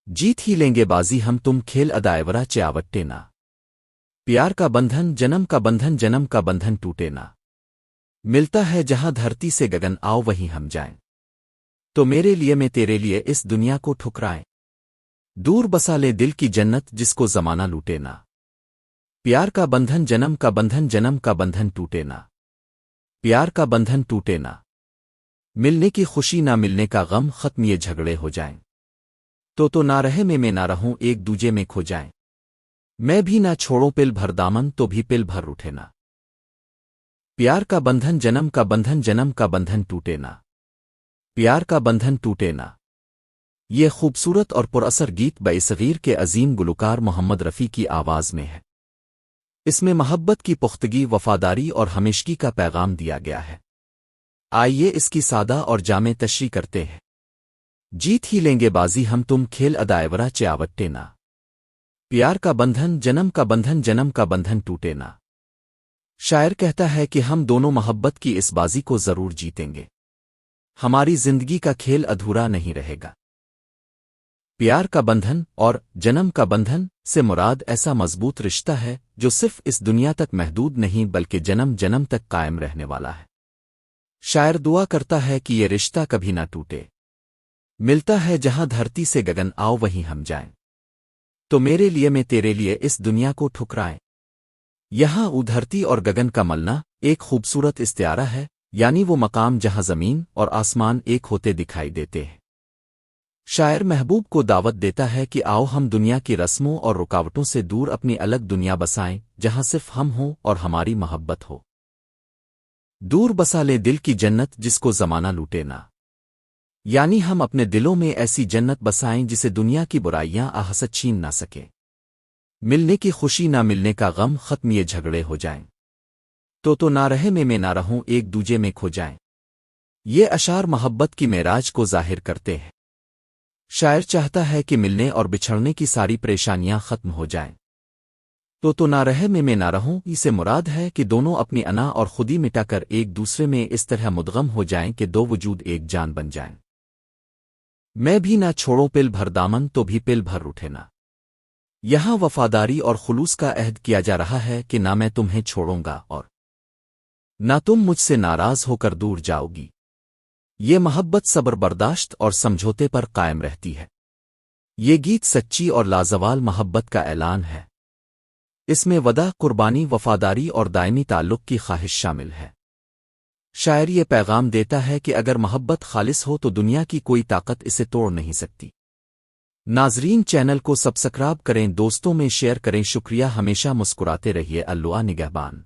जीत ही लेंगे बाजी हम तुम खेल अदायवरा च्यावट्टे ना। प्यार का बंधन जन्म का बंधन टूटे ना। मिलता है जहां धरती से गगन आओ वहीं हम जाएं। तो मेरे लिए मैं तेरे लिए इस दुनिया को ठुकराएं। दूर बसा ले दिल की जन्नत जिसको जमाना लूटे ना। प्यार का बंधन जन्म का बंधन टूटे ना। प्यार का बंधन टूटे ना। मिलने की खुशी ना मिलने का गम खत्म ये झगड़े हो जाएं। तो ना रहे मैं ना रहूं एक दूजे में खो जाएं। मैं भी ना छोड़ो पिल भर दामन तो भी पिल भर उठे ना। प्यार का बंधन जन्म का बंधन टूटे ना। प्यार का बंधन टूटे ना। ये खूबसूरत और पुरअसर गीत बइसगीर के अजीम गुलकार मोहम्मद रफ़ी की आवाज़ में है। इसमें मोहब्बत की पुख्तगी वफादारी और हमेशगी का पैगाम दिया गया है। आइए इसकी सादा और जामे तशरीह करते हैं। जीत ही लेंगे बाजी हम तुम खेल अदायवरा च्यावट्टे ना। प्यार का बंधन जन्म का बंधन टूटे ना। शायर कहता है कि हम दोनों मोहब्बत की इस बाजी को जरूर जीतेंगे। हमारी जिंदगी का खेल अधूरा नहीं रहेगा। प्यार का बंधन और जन्म का बंधन से मुराद ऐसा मजबूत रिश्ता है जो सिर्फ इस दुनिया तक महदूद नहीं बल्कि जन्म जन्म तक कायम रहने वाला है। शायर दुआ करता है कि ये रिश्ता कभी ना टूटे। मिलता है जहां धरती से गगन आओ वहीं हम जाएं। तो मेरे लिए मैं तेरे लिए इस दुनिया को ठुकराएं। यहां धरती और गगन का मलना एक खूबसूरत इस्तियारा है, यानी वो मकाम जहां जमीन और आसमान एक होते दिखाई देते हैं। शायर महबूब को दावत देता है कि आओ हम दुनिया की रस्मों और रुकावटों से दूर अपनी अलग दुनिया बसाएं जहां सिर्फ हम हों और हमारी मोहब्बत हो। दूर बसा ले दिल की जन्नत जिसको जमाना लूटे ना। यानी हम अपने दिलों में ऐसी जन्नत बसाएं जिसे दुनिया की बुराइयां आहसत छीन ना सके। मिलने की खुशी ना मिलने का गम खत्म ये झगड़े हो जाएं। तो ना रहे मैं ना रहूं एक दूजे में खो जाएं। ये अशार मोहब्बत की मेराज को जाहिर करते हैं। शायर चाहता है कि मिलने और बिछड़ने की सारी परेशानियां खत्म हो जाएं। तो ना रहे मैं ना रहूं इसे मुराद है कि दोनों अपनी अना और खुदी मिटाकर एक दूसरे में इस तरह मुदगम हो जाएं कि दो वजूद एक जान बन जाएं। मैं भी ना छोड़ो पिल भर दामन तो भी पिल भर उठे ना। यहां वफादारी और खुलूस का अहद किया जा रहा है कि ना मैं तुम्हें छोड़ूंगा और ना तुम मुझसे नाराज होकर दूर जाओगी। ये मोहब्बत सब्र बर्दाश्त और समझौते पर कायम रहती है। ये गीत सच्ची और लाजवाल मोहब्बत का ऐलान है। इसमें वदा कुर्बानी वफादारी और दायमी ताल्लुक की ख्वाहिश शामिल है। शायर ये पैगाम देता है कि अगर मोहब्बत खालिस हो तो दुनिया की कोई ताकत इसे तोड़ नहीं सकती। नाजरीन, चैनल को सब्सक्राइब करें, दोस्तों में शेयर करें। शुक्रिया। हमेशा मुस्कुराते रहिए। अल्लाह निगहबान।